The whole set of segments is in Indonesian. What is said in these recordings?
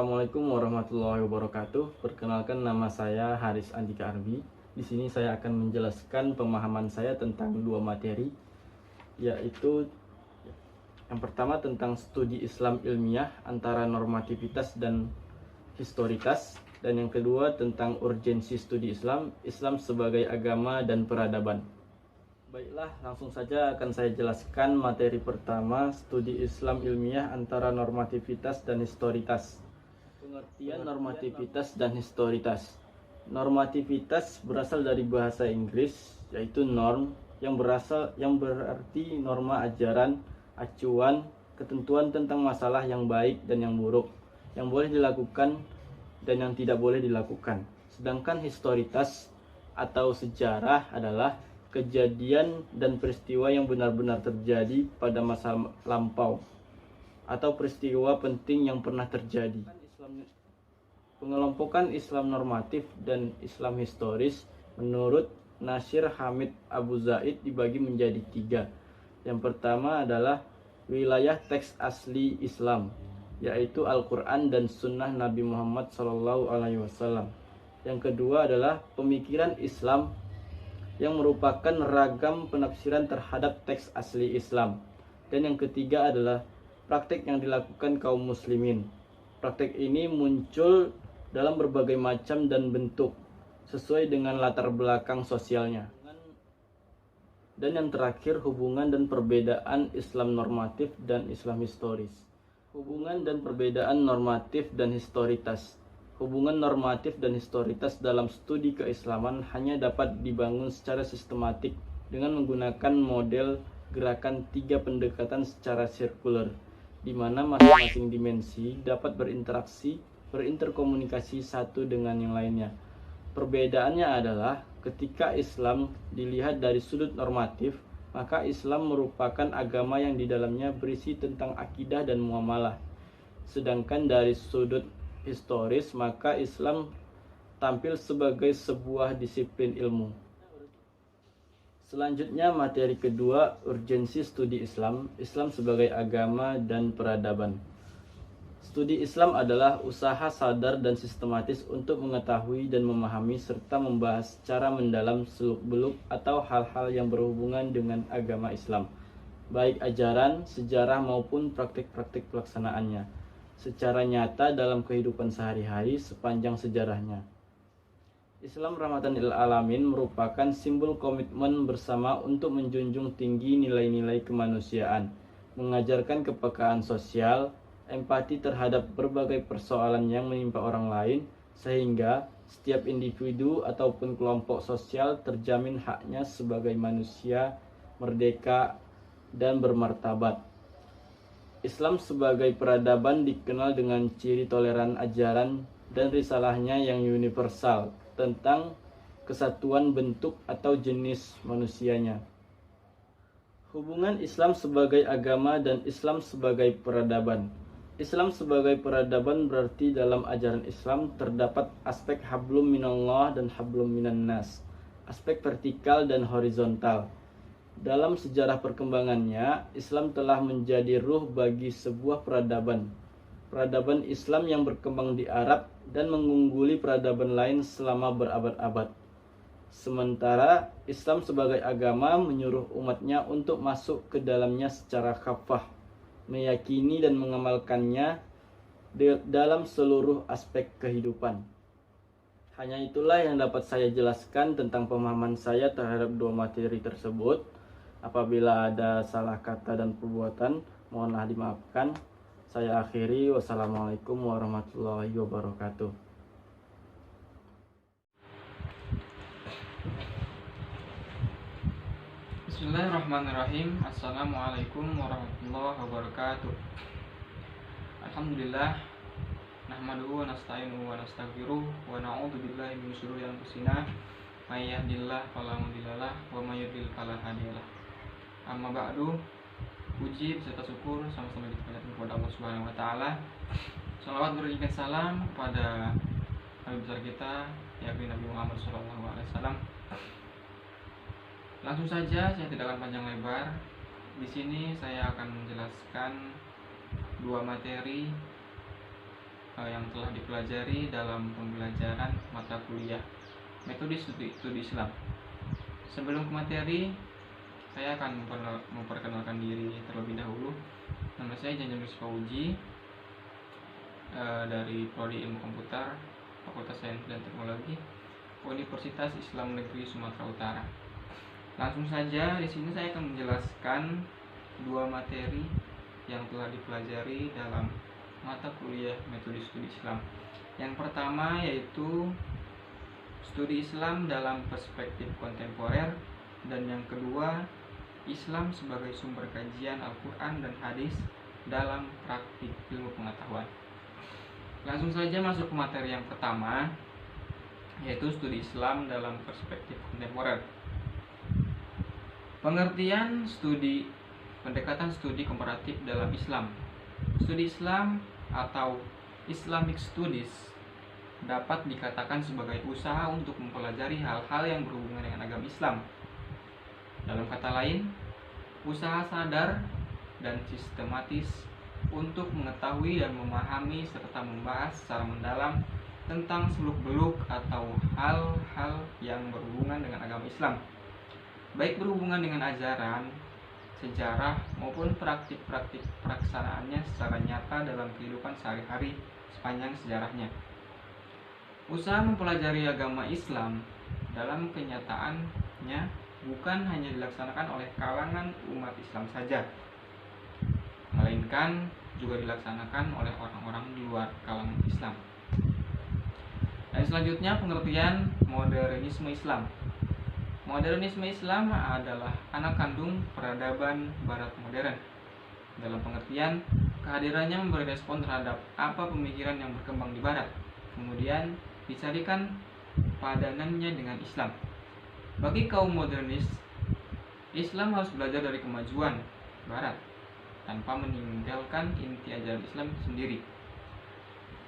Assalamualaikum warahmatullahi wabarakatuh. Perkenalkan, nama saya Haris Andika Arbi. Di sini saya akan menjelaskan pemahaman saya tentang dua materi, yaitu yang pertama tentang studi Islam ilmiah antara normativitas dan historitas, dan yang kedua tentang urgensi studi Islam sebagai agama dan peradaban. Baiklah, langsung saja akan saya jelaskan materi pertama, studi Islam ilmiah antara normativitas dan historitas. Pengertian normativitas dan historitas. Normativitas berasal dari bahasa Inggris, yaitu norm, yang berarti norma ajaran, acuan, ketentuan tentang masalah yang baik dan yang buruk, yang boleh dilakukan dan yang tidak boleh dilakukan. Sedangkan historitas atau sejarah adalah kejadian dan peristiwa yang benar-benar terjadi pada masa lampau atau peristiwa penting yang pernah terjadi. Pengelompokan Islam normatif dan Islam historis menurut Nasir Hamid Abu Zaid dibagi menjadi tiga. Yang pertama adalah wilayah teks asli Islam, yaitu Al-Quran dan Sunnah Nabi Muhammad SAW. Yang kedua adalah pemikiran Islam yang merupakan ragam penafsiran terhadap teks asli Islam. Dan yang ketiga adalah praktik yang dilakukan kaum muslimin. Praktik ini muncul dalam berbagai macam dan bentuk sesuai dengan latar belakang sosialnya. Dan yang terakhir, hubungan dan perbedaan Islam normatif dan Islam historis. Hubungan dan perbedaan normatif dan historitas. Hubungan normatif dan historitas dalam studi keislaman hanya dapat dibangun secara sistematik dengan menggunakan model gerakan tiga pendekatan secara sirkuler, di mana masing-masing dimensi dapat berinterkomunikasi satu dengan yang lainnya. Perbedaannya adalah ketika Islam dilihat dari sudut normatif, maka Islam merupakan agama yang di dalamnya berisi tentang akidah dan muamalah. Sedangkan dari sudut historis, maka Islam tampil sebagai sebuah disiplin ilmu. Selanjutnya, materi kedua, urgensi studi Islam sebagai agama dan peradaban. Studi Islam adalah usaha sadar dan sistematis untuk mengetahui dan memahami serta membahas secara mendalam seluk-beluk atau hal-hal yang berhubungan dengan agama Islam, baik ajaran, sejarah maupun praktik-praktik pelaksanaannya, secara nyata dalam kehidupan sehari-hari sepanjang sejarahnya. Islam rahmatan lil alamin merupakan simbol komitmen bersama untuk menjunjung tinggi nilai-nilai kemanusiaan, mengajarkan kepekaan sosial, empati terhadap berbagai persoalan yang menimpa orang lain, sehingga setiap individu ataupun kelompok sosial terjamin haknya sebagai manusia merdeka dan bermartabat. Islam sebagai peradaban dikenal dengan ciri toleran ajaran dan risalahnya yang universal tentang kesatuan bentuk atau jenis manusianya. Hubungan Islam sebagai agama dan Islam sebagai peradaban. Islam sebagai peradaban berarti dalam ajaran Islam terdapat aspek hablum minallah dan hablum minan nas, aspek vertikal dan horizontal. Dalam sejarah perkembangannya, Islam telah menjadi ruh bagi sebuah peradaban. Peradaban Islam yang berkembang di Arab dan mengungguli peradaban lain selama berabad-abad. Sementara Islam sebagai agama menyuruh umatnya untuk masuk ke dalamnya secara kafah, meyakini dan mengamalkannya dalam seluruh aspek kehidupan. Hanya itulah yang dapat saya jelaskan tentang pemahaman saya terhadap dua materi tersebut. Apabila ada salah kata dan perbuatan, mohonlah dimaafkan. Saya akhiri. Wassalamualaikum warahmatullahi wabarakatuh. Bismillahirrahmanirrahim. Assalamualaikum warahmatullahi wabarakatuh. Alhamdulillah, nahmaduhu wa nasta'inuhu wa nastaghfiruh wa na'udzu billahi min syururi anfusina may yahdihillahu fala mudhillalah wa may yudhlil fala hadiyalah. Amma ba'du, puji beserta syukur sama-sama kita kepada Allah Subhanahu wa taala. Shalawat berikan salam kepada nabi besar kita, yakni Nabi Muhammad SAW. Langsung saja, saya tidak akan panjang lebar. Di sini saya akan menjelaskan dua materi yang telah dipelajari dalam pembelajaran mata kuliah metode studi Islam. Sebelum ke materi, saya akan memperkenalkan diri terlebih dahulu. Nama saya Janjan Fauji, dari Prodi Ilmu Komputer, Fakultas Sains dan Teknologi, Universitas Islam Negeri Sumatera Utara. Langsung saja, di sini saya akan menjelaskan dua materi yang telah dipelajari dalam mata kuliah metode studi Islam. Yang pertama yaitu studi Islam dalam perspektif kontemporer, dan yang kedua Islam sebagai sumber kajian Al-Quran dan hadis dalam praktik ilmu pengetahuan. Langsung saja masuk ke materi yang pertama, yaitu studi Islam dalam perspektif kontemporer. Pengertian studi, pendekatan studi komparatif dalam Islam. Studi Islam atau Islamic Studies dapat dikatakan sebagai usaha untuk mempelajari hal-hal yang berhubungan dengan agama Islam. Dalam kata lain, usaha sadar dan sistematis untuk mengetahui dan memahami serta membahas secara mendalam tentang seluk-beluk atau hal-hal yang berhubungan dengan agama Islam, baik berhubungan dengan ajaran, sejarah, maupun praktik-praktik pelaksanaannya secara nyata dalam kehidupan sehari-hari sepanjang sejarahnya. Usaha mempelajari agama Islam dalam kenyataannya bukan hanya dilaksanakan oleh kalangan umat Islam saja, melainkan juga dilaksanakan oleh orang-orang di luar kalangan Islam. Dan selanjutnya pengertian modernisme Islam. Modernisme Islam adalah anak kandung peradaban Barat modern. Dalam pengertian, kehadirannya memberi respon terhadap apa pemikiran yang berkembang di Barat, kemudian dicarikan padanannya dengan Islam. Bagi kaum modernis, Islam harus belajar dari kemajuan Barat tanpa meninggalkan inti ajaran Islam sendiri.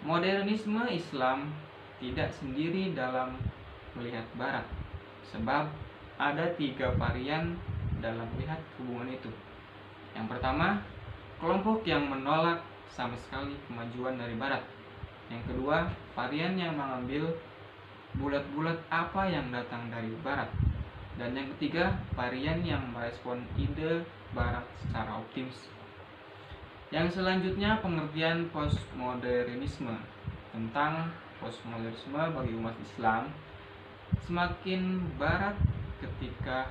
Modernisme Islam tidak sendiri dalam melihat Barat, sebab ada 3 varian dalam melihat hubungan itu. Yang pertama, kelompok yang menolak sama sekali kemajuan dari Barat. Yang kedua, varian yang mengambil bulat-bulat apa yang datang dari Barat. Dan yang ketiga, varian yang merespon ide Barat secara optimis. Yang selanjutnya, pengertian postmodernisme. Tentang postmodernisme bagi umat Islam, makin berat ketika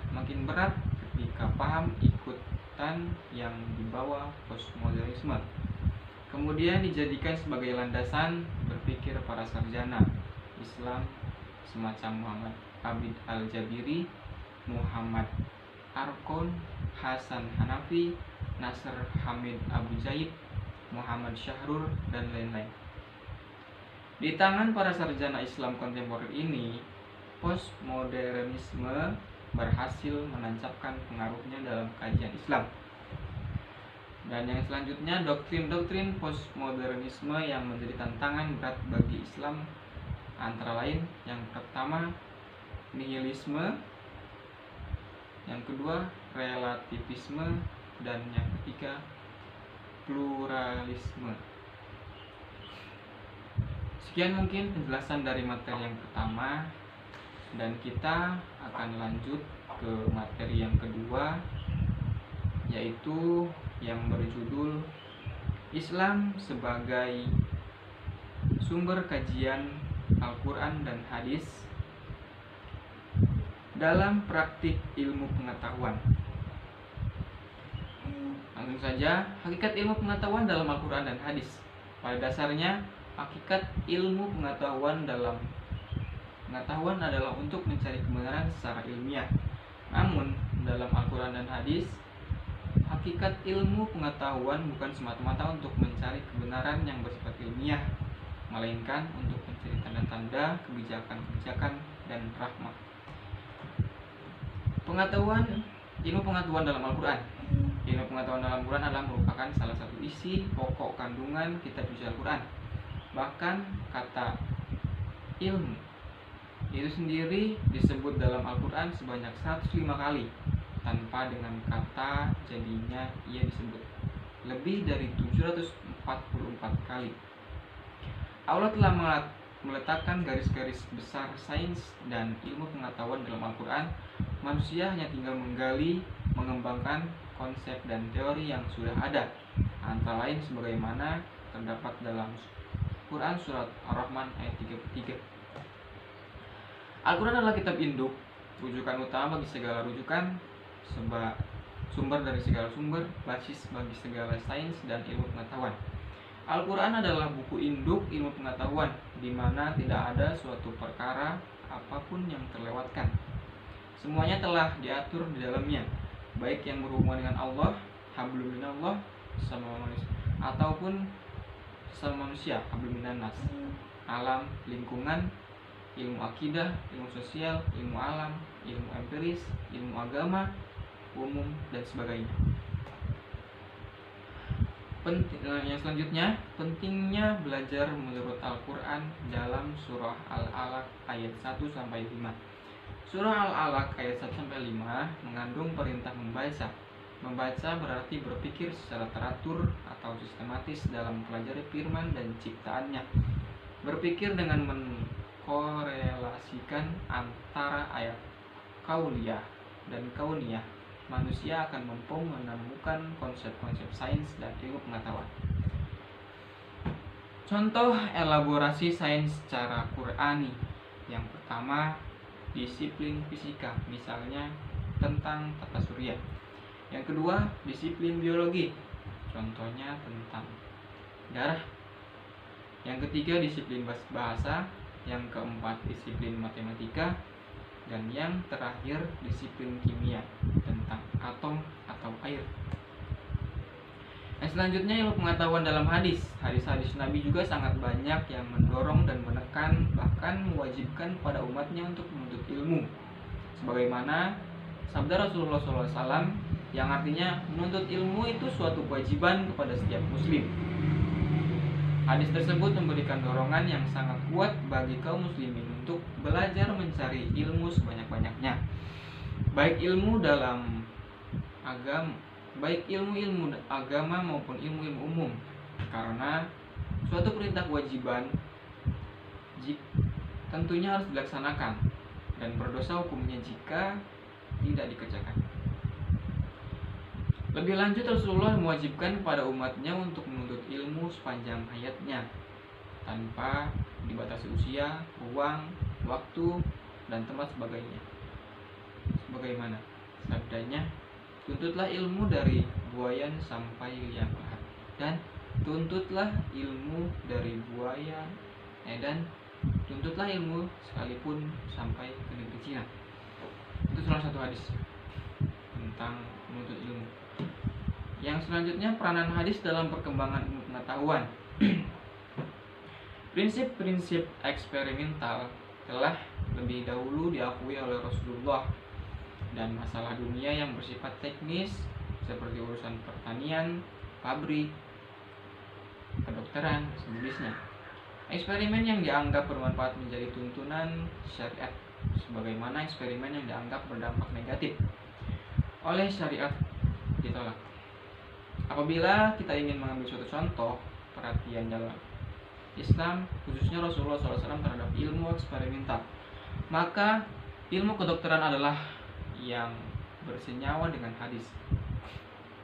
paham ikutan yang dibawa postmodernisme kemudian dijadikan sebagai landasan berpikir para sarjana Islam semacam Muhammad Abid Al-Jabiri, Muhammad Arkon, Hasan Hanafi, Nasr Hamid Abu Zaid, Muhammad Syahrur, dan lain-lain. Di tangan para sarjana Islam kontemporer ini, postmodernisme berhasil menancapkan pengaruhnya dalam kajian Islam. Dan yang selanjutnya, doktrin-doktrin postmodernisme yang menjadi tantangan berat bagi Islam antara lain yang pertama nihilisme, yang kedua relativisme, dan yang ketiga pluralisme. Sekian mungkin penjelasan dari materi yang pertama, dan kita akan lanjut ke materi yang kedua, yaitu yang berjudul Islam sebagai sumber kajian Al-Quran dan hadis dalam praktik ilmu pengetahuan. Langsung saja, hakikat ilmu pengetahuan dalam Al-Quran dan hadis. Pada dasarnya, hakikat ilmu pengetahuan adalah untuk mencari kebenaran secara ilmiah. Namun, dalam Al-Quran dan hadis, hakikat ilmu pengetahuan bukan semata-mata untuk mencari kebenaran yang bersifat ilmiah, melainkan untuk mencari tanda-tanda, kebijakan-kebijakan, dan rahmah. Ilmu pengetahuan dalam Al-Quran. Ilmu pengetahuan dalam Al-Quran adalah merupakan salah satu isi pokok kandungan kitab suci Al-Quran. Bahkan kata ilmu itu sendiri disebut dalam Al-Quran sebanyak 105 kali, tanpa dengan kata jadinya ia disebut lebih dari 744 kali. Allah telah meletakkan garis-garis besar sains dan ilmu pengetahuan dalam Al-Quran. Manusia hanya tinggal menggali, mengembangkan konsep dan teori yang sudah ada, antara lain sebagaimana terdapat dalam Quran Surat Ar-Rahman ayat 33. Al-Quran adalah kitab induk, rujukan utama bagi segala rujukan, sumber dari segala sumber, basis bagi segala sains dan ilmu pengetahuan. Al-Quran adalah buku induk ilmu pengetahuan, di mana tidak ada suatu perkara apapun yang terlewatkan. Semuanya telah diatur di dalamnya, baik yang berhubungan dengan Allah, hablum minallah, sama manusia, ataupun sama manusia, hablum minannas, alam, lingkungan, ilmu akidah, ilmu sosial, ilmu alam, ilmu empiris, ilmu agama, umum, dan sebagainya. Yang selanjutnya, pentingnya belajar menurut Al-Quran dalam surah Al-Alaq ayat 1-5. Surah Al-Alaq ayat 1-5 mengandung perintah membaca. Membaca berarti berpikir secara teratur atau sistematis dalam mempelajari firman dan ciptaannya. Berpikir dengan korelasikan antara ayat kauliyah dan kauniyah, manusia akan mampu menemukan konsep-konsep sains dan ilmu pengetahuan. Contoh elaborasi sains secara Qur'ani. Yang pertama, disiplin fisika, misalnya tentang tata surya. Yang kedua, disiplin biologi, contohnya tentang darah. Yang ketiga, disiplin bahasa. Yang keempat, disiplin matematika. Dan yang terakhir, disiplin kimia, tentang atom atau air. Yang selanjutnya, ilmu pengetahuan dalam hadis. Hadis-hadis Nabi juga sangat banyak yang mendorong dan menekan, bahkan mewajibkan pada umatnya untuk menuntut ilmu, sebagaimana sabda Rasulullah SAW yang artinya menuntut ilmu itu suatu kewajiban kepada setiap muslim. Hadis tersebut memberikan dorongan yang sangat kuat bagi kaum muslimin untuk belajar mencari ilmu sebanyak-banyaknya, baik ilmu agama maupun ilmu-ilmu umum, karena suatu perintah kewajiban tentunya harus dilaksanakan dan berdosa hukumnya jika tidak dikerjakan. Lebih lanjut, Rasulullah mewajibkan kepada umatnya untuk menuntut ilmu sepanjang hayatnya, tanpa dibatasi usia, ruang, waktu, dan tempat sebagainya. Sebagaimana sabdanya, tuntutlah ilmu dari buayan sampai liang lahat, dan tuntutlah ilmu dari dan tuntutlah ilmu sekalipun sampai ke negeri Cina. Itu salah satu hadis tentang menuntut ilmu. Yang selanjutnya, peranan hadis dalam perkembangan ilmu pengetahuan. Prinsip-prinsip eksperimental telah lebih dahulu diakui oleh Rasulullah, dan masalah dunia yang bersifat teknis seperti urusan pertanian, pabrik, kedokteran, sejenisnya. Eksperimen yang dianggap bermanfaat menjadi tuntunan syariat, sebagaimana eksperimen yang dianggap berdampak negatif oleh syariat ditolak. Apabila kita ingin mengambil suatu contoh perhatian dalam Islam, khususnya Rasulullah SAW terhadap ilmu eksperimental, maka ilmu kedokteran adalah yang bersenyawa dengan hadis.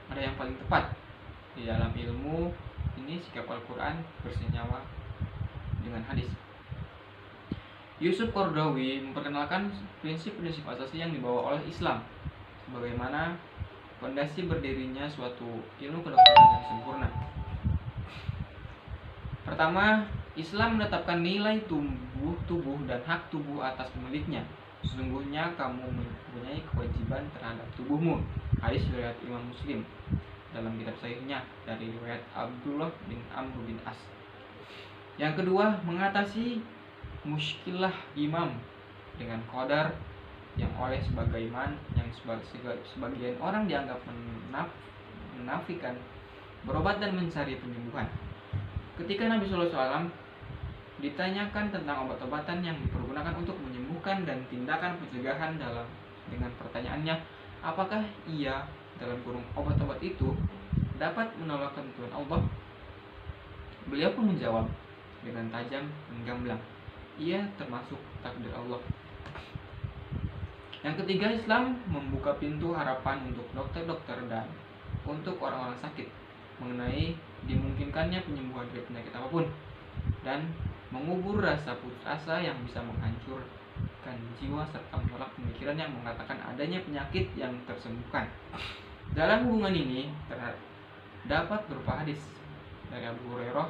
Ada yang paling tepat di dalam ilmu ini, sikap Al-Quran bersenyawa dengan hadis. Yusuf Qaradawi memperkenalkan prinsip-prinsip asasi yang dibawa oleh Islam, sebagaimana fondasi berdirinya suatu ilmu kedokteran yang sempurna. Pertama, Islam menetapkan nilai tubuh dan hak tubuh atas pemiliknya. Sesungguhnya kamu mempunyai kewajiban terhadap tubuhmu. Hadis riwayat Imam Muslim dalam kitab sahihnya dari riwayat Abdullah bin Amr bin As. Yang kedua, mengatasi muskilah imam dengan qadar yang oleh sebagian orang dianggap menafikan, berobat dan mencari penyembuhan. Ketika Nabi SAW ditanyakan tentang obat-obatan yang dipergunakan untuk menyembuhkan dan tindakan pencegahan dengan pertanyaannya, apakah ia dalam kurung obat-obat itu dapat menolak ketentuan Allah? Beliau pun menjawab, dengan tajam dan gamblang. Ia termasuk takdir Allah. Yang ketiga, Islam membuka pintu harapan untuk dokter-dokter dan untuk orang-orang sakit mengenai dimungkinkannya penyembuhan dari penyakit apapun, dan mengubur rasa putus asa yang bisa menghancurkan jiwa serta menolak pemikiran yang mengatakan adanya penyakit yang tersembuhkan. Dalam hubungan ini terdapat beberapa hadis dari Abu Hurairah,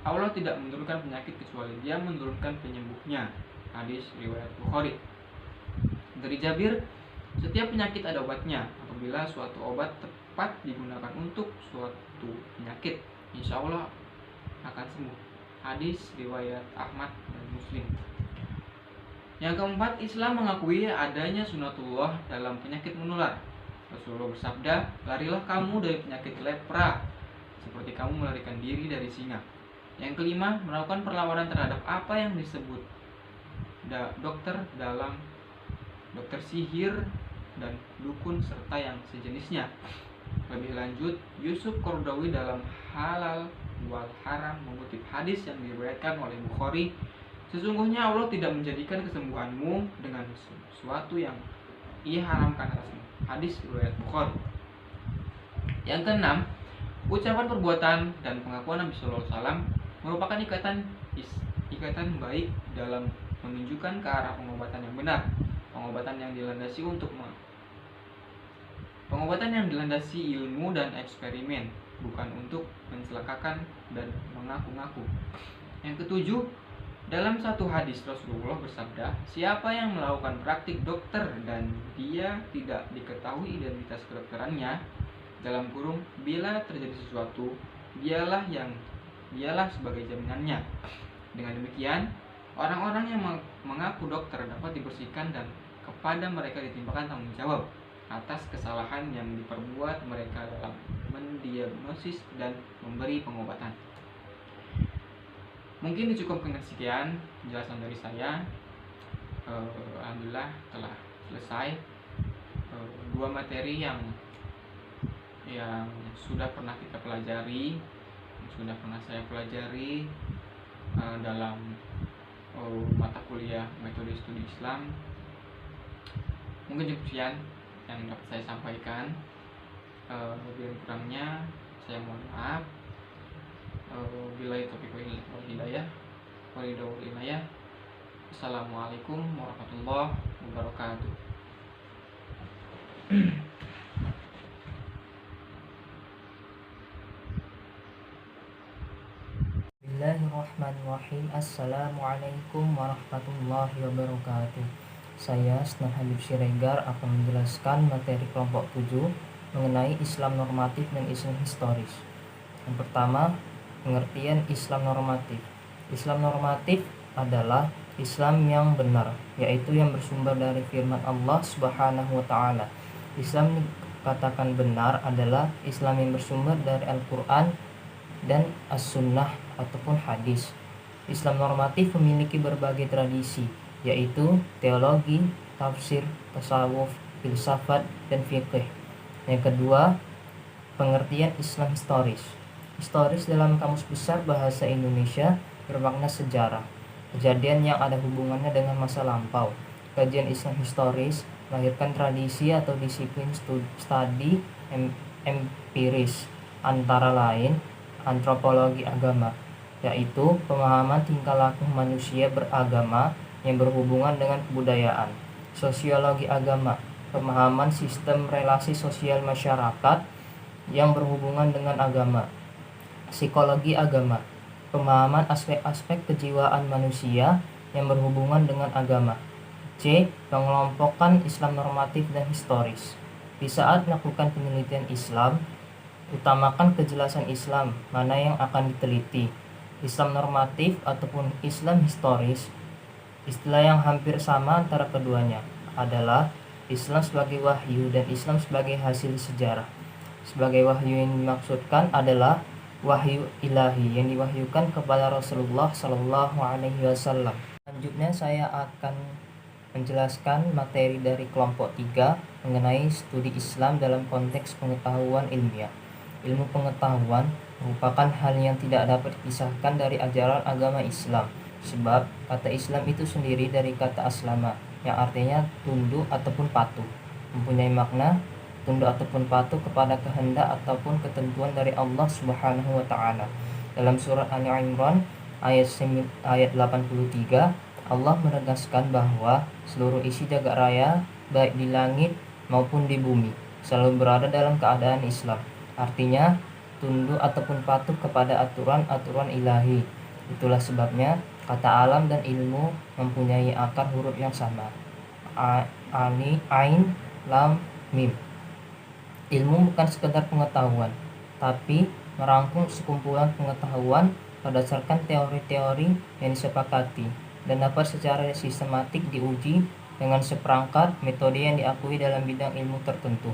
Allah tidak menurunkan penyakit kecuali Dia menurunkan penyembuhnya. Hadis riwayat Bukhari. Dari Jabir, setiap penyakit ada obatnya. Apabila suatu obat tepat digunakan untuk suatu penyakit, insya Allah akan sembuh. Hadis riwayat Ahmad dan Muslim. Yang keempat, Islam mengakui adanya sunatullah dalam penyakit menular. Rasulullah bersabda, larilah kamu dari penyakit lepra seperti kamu melarikan diri dari singa. Yang kelima, melakukan perlawanan terhadap apa yang disebut dokter sihir dan dukun serta yang sejenisnya. Lebih lanjut, Yusuf Qaradawi dalam Halal wal Haram mengutip hadis yang diriwayatkan oleh Bukhari, sesungguhnya Allah tidak menjadikan kesembuhanmu dengan sesuatu yang Ia haramkan atasmu. Hadis riwayat Bukhari. Yang keenam, ucapan, perbuatan, dan pengakuan Nabi Sallallahu Alaihi Wasallam merupakan ikatan baik dalam menunjukkan ke arah pengobatan yang benar, pengobatan yang dilandasi ilmu dan eksperimen, bukan untuk mencelakakan dan mengaku-ngaku. Yang ketujuh, dalam satu hadis Rasulullah bersabda, siapa yang melakukan praktik dokter dan dia tidak diketahui identitas kedokterannya, dalam kurung, bila terjadi sesuatu, dialah sebagai jaminannya. Dengan demikian, orang-orang yang mengaku dokter dapat dibersihkan dan kepada mereka ditimpakan tanggung jawab atas kesalahan yang diperbuat mereka dalam mendiagnosis dan memberi pengobatan. Mungkin dicukupkan sekian penjelasan dari saya. Alhamdulillah telah selesai dua materi yang sudah pernah kita pelajari, yang sudah pernah saya pelajari dalam mata kuliah metode studi Islam. Mungkin cukup sekian yang dapat saya sampaikan. Lebih kurangnya saya mohon maaf. Bila taufiq wal hidayah. Assalamualaikum warahmatullahi wabarakatuh. Bismillahirrahmanirrahim. Assalamualaikum warahmatullahi wabarakatuh. Saya Asnan Habib Siregar akan menjelaskan materi kelompok 7 mengenai Islam normatif dan Islam historis. Yang pertama, pengertian Islam normatif. Islam normatif adalah Islam yang benar, yaitu yang bersumber dari firman Allah Subhanahu wa taala. Islam dikatakan benar adalah Islam yang bersumber dari Al-Qur'an dan As-Sunnah ataupun hadis. Islam normatif memiliki berbagai tradisi, yaitu teologi, tafsir, tasawuf, filsafat, dan fikih. Yang kedua, pengertian Islam historis. Historis dalam Kamus Besar Bahasa Indonesia bermakna sejarah, kejadian yang ada hubungannya dengan masa lampau. Kajian Islam historis melahirkan tradisi atau disiplin studi empiris, antara lain antropologi agama, yaitu pemahaman tingkah laku manusia beragama yang berhubungan dengan kebudayaan. Sosiologi agama, pemahaman sistem relasi sosial masyarakat yang berhubungan dengan agama. Psikologi agama, pemahaman aspek-aspek kejiwaan manusia yang berhubungan dengan agama. C. Pengelompokan Islam normatif dan historis. Di saat melakukan penelitian Islam, utamakan kejelasan Islam mana yang akan diteliti, Islam normatif ataupun Islam historis. Istilah yang hampir sama antara keduanya adalah Islam sebagai wahyu dan Islam sebagai hasil sejarah. Sebagai wahyu yang dimaksudkan adalah wahyu ilahi yang diwahyukan kepada Rasulullah Shallallahu Alaihi Wasallam. Selanjutnya saya akan menjelaskan materi dari kelompok 3 mengenai studi Islam dalam konteks pengetahuan ilmiah. Ilmu pengetahuan merupakan hal yang tidak dapat dipisahkan dari ajaran agama Islam. Sebab kata Islam itu sendiri dari kata aslama, yang artinya tunduk ataupun patuh, mempunyai makna tunduk ataupun patuh kepada kehendak ataupun ketentuan dari Allah Subhanahu wa taala. Dalam surat Ali Imran ayat 83, Allah menegaskan bahwa seluruh isi jagat raya baik di langit maupun di bumi selalu berada dalam keadaan Islam. Artinya tunduk ataupun patuh kepada aturan-aturan ilahi. Itulah sebabnya kata alam dan ilmu mempunyai akar huruf yang sama. Ain, lam, mim. Ilmu bukan sekedar pengetahuan, tapi merangkum sekumpulan pengetahuan berdasarkan teori-teori yang disepakati dan dapat secara sistematik diuji dengan seperangkat metode yang diakui dalam bidang ilmu tertentu.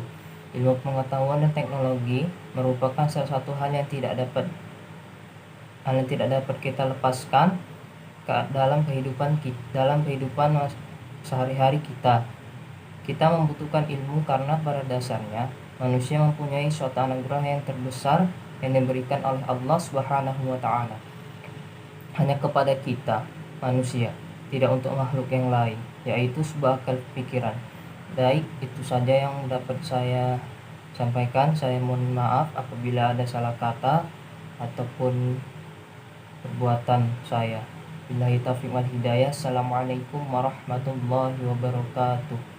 Ilmu pengetahuan dan teknologi merupakan salah satu hal yang tidak dapat kita lepaskan dalam kehidupan sehari-hari kita. Kita membutuhkan ilmu karena pada dasarnya manusia mempunyai suatu anugerah yang terbesar yang diberikan oleh Allah Subhanahu wa taala. Hanya kepada kita, manusia, tidak untuk makhluk yang lain, yaitu sebuah akal pikiran. Baik, itu saja yang dapat saya sampaikan. Saya mohon maaf apabila ada salah kata ataupun perbuatan saya. Billahi taufiq wal hidayah. Assalamualaikum warahmatullahi wabarakatuh.